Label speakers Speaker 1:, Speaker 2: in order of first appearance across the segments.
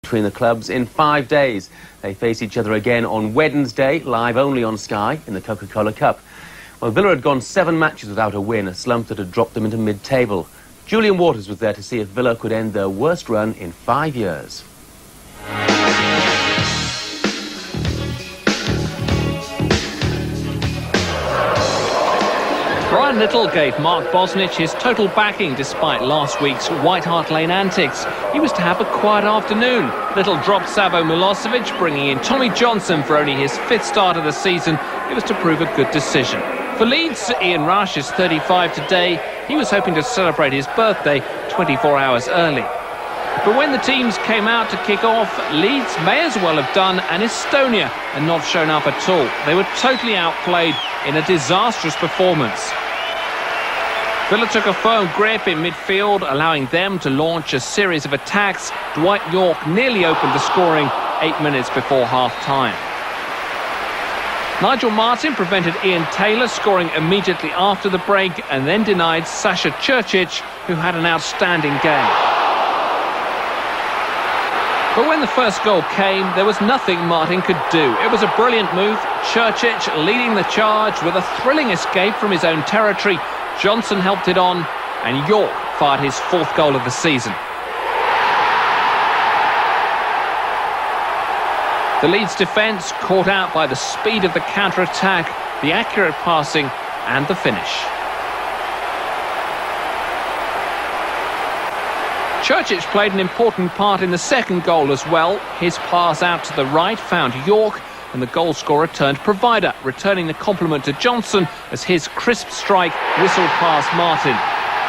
Speaker 1: between the clubs in 5 days. They face each other again on Wednesday, live only on Sky, in the Coca-Cola Cup. Well, Villa had gone 7 matches without a win, a slump that had dropped them into mid-table. Julian Waters was there to see if Villa could end their worst run in 5 years.
Speaker 2: Brian Little gave Mark Bosnich his total backing despite last week's White Hart Lane antics. He was to have a quiet afternoon. Little dropped Savo Milosevic, bringing in Tommy Johnson for only his 5th start of the season. It was to prove a good decision. For Leeds, Ian Rush is 35 today. He was hoping to celebrate his birthday 24 hours early. But when the teams came out to kick off, Leeds may as well have done an Estonia and not shown up at all. They were totally outplayed in a disastrous performance. Villa took a firm grip in midfield, allowing them to launch a series of attacks. Dwight Yorke nearly opened the scoring 8 minutes before half-time. Nigel Martyn prevented Ian Taylor scoring immediately after the break and then denied Saša Ćurčić, who had an outstanding game. But when the first goal came, there was nothing Martyn could do. It was a brilliant move. Ćurčić leading the charge with a thrilling escape from his own territory. Johnson helped it on, and Yorke fired his 4th goal of the season. The Leeds defence caught out by the speed of the counter-attack, the accurate passing, and the finish. Ćurčić played an important part in the 2nd goal as well. His pass out to the right found Yorke, and the goal-scorer turned provider, returning the compliment to Johnson as his crisp strike whistled past Martyn.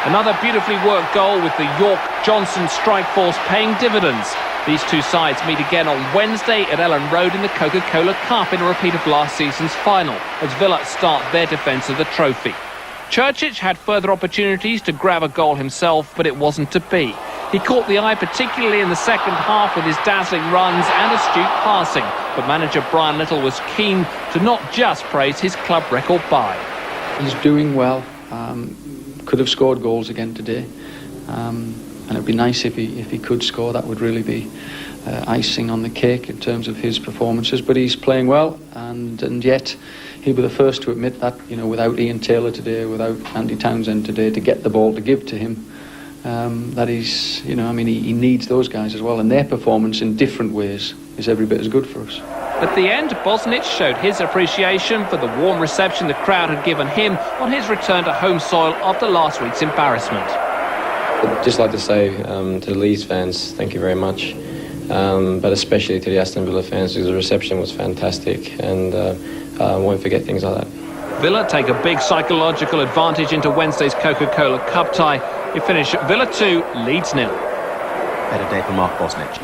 Speaker 2: Another beautifully worked goal with the Yorke-Johnson strike force paying dividends. These two sides meet again on Wednesday at Ellen Road in the Coca-Cola Cup in a repeat of last season's final, as Villa start their defence of the trophy. Ćurčić had further opportunities to grab a goal himself, but it wasn't to be. He caught the eye particularly in the second half with his dazzling runs and astute passing, but manager Brian Little was keen to not just praise his club record bye.
Speaker 3: He's doing well, could have scored goals again today, and it'd be nice if he could score. That would really be icing on the cake in terms of his performances, but he's playing well, and yet he'll be the first to admit that, you know, without Ian Taylor today, without Andy Townsend today to get the ball to give to him, that he's, you know, I mean, he needs those guys as well, and their performance in different ways is every bit as good for us.
Speaker 2: At the end, Bosnich showed his appreciation for the warm reception the crowd had given him on his return to home soil after last week's embarrassment.
Speaker 4: I'd just like to say to the Leeds fans, thank you very much, but especially to the Aston Villa fans, because the reception was fantastic, and I won't forget things like that.
Speaker 2: Villa take a big psychological advantage into Wednesday's Coca-Cola Cup tie. It finished Villa 2, Leeds 0.
Speaker 1: Better day for Mark Bosnich.